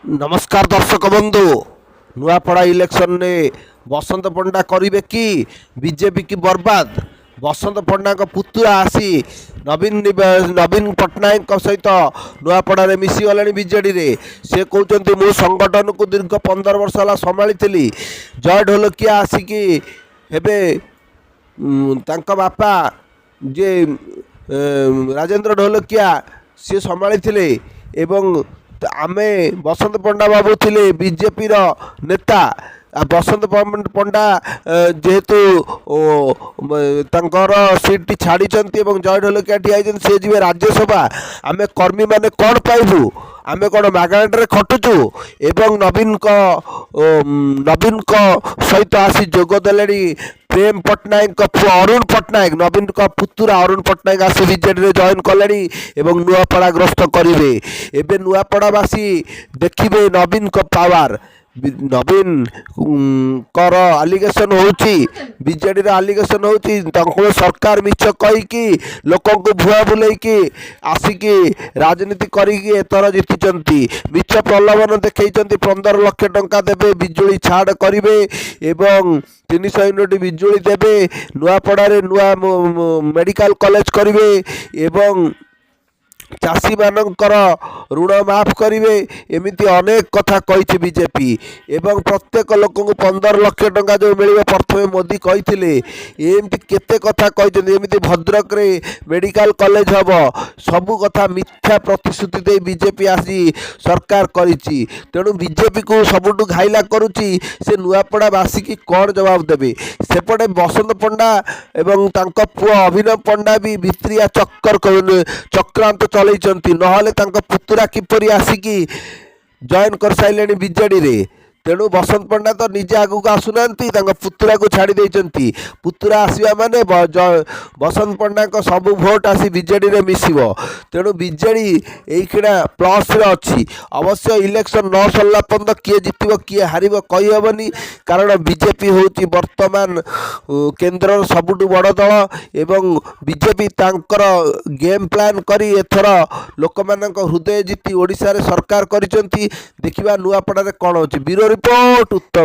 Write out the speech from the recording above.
नमस्कार दर्शक बंधु नुआपड़ा इलेक्शन ने बसंत पंडा करिवे कि बीजेपी की बर्बाद। बसंत पंडा का पुतुरा आसी नवीन पट्टनायक सहित नुआपड़ा मिशीगले बीजेडी रे से कहते मु संगठन को दीर्घ 15 वर्ष है संभाली जय ढोलकिया आसिकी हेबे तांका बापा जे राजेंद्र ढोलकिया सी संभाली एवं आमे बसंत पंडा बाबू थे बीजेपी नेता बसंत पंडा जेहेतु तांकर सीट छाड़ी जय ढोलकिया ठिया सी जी राज्यसभा आमे कर्मी माने कौन पाइबू आमे कौन मागणाटे खटुचु एवं नवीन को सहित आसी जोगदेले प्रेम पट्टनायक पुआ अरुण पट्टनायक नवीन का पुतुरा अरुण पट्टनायक आसी बीजेडी जॉइन कले नुआपड़ा ग्रस्त करेंगे एवं नुआपड़ावासी देखिए नवीन को पावर नवीन कर आलिगेसन होची बीजेडी आलिगेसन होची सरकार मिछ कहीकि लोक भुआ बुलेकी आसिकी राजनीति करिकी एथर जीति मिछ प्रलोभन देखई 15 लाख टंका देवे बिजुली छाड़ करेंगे एवं 300 यूनिट बिजुली देवे नुआपड़ा नुआ मेडिकल कॉलेज करेंगे एवं चाषी मानकर ऋण माफ करेंगे एमती अनेक कथा कही बीजेपी एवं प्रत्येक लोक 15 लाख टंका जो मिले प्रथम मोदी कही एमती केते कथा कही भद्रक रे मेडिकल कॉलेज हम सबू कथा मिथ्या प्रतिश्रुति दे बीजेपी आसी सरकार करिछि तेणु बीजेपी को सबुठ घाइला करुच्ची से नुआपड़ावासी की कौन जवाब देवे सेपटे बसंत पंडा एवं तांको पुओ अभिनव पंडा भी भित्रिया चक्रांत चलैचंती नहले तांको पुतुरा किपरि आसिकी जॉइन कर साइलेनी बीजेडी रे तेणु बसंत पंडा तो निजे आगू आसुना पुतुरा को छाड़ी देइचंती पुतुरा आसवा माने बसंत पंडा को सब भोट आसी बीजेडी रे मिसिबो तेणु बीजेडी एइखिना प्लस रे अछि अवश्य इलेक्शन न सरला पर्यंत किए जितिबो किए हारिबो कहि हेबनी कारण बीजेपी होची वर्तमान केंद्र सबुठु बड़ दल एवं बीजेपी तांकर गेम प्लान करी एथर लोकमानक हृदय जीति ओडिसा रे सरकार करिसंती देखिबा नुआपड़ा रे कोन होची ब्यूरो रिपोर्ट उत्तर।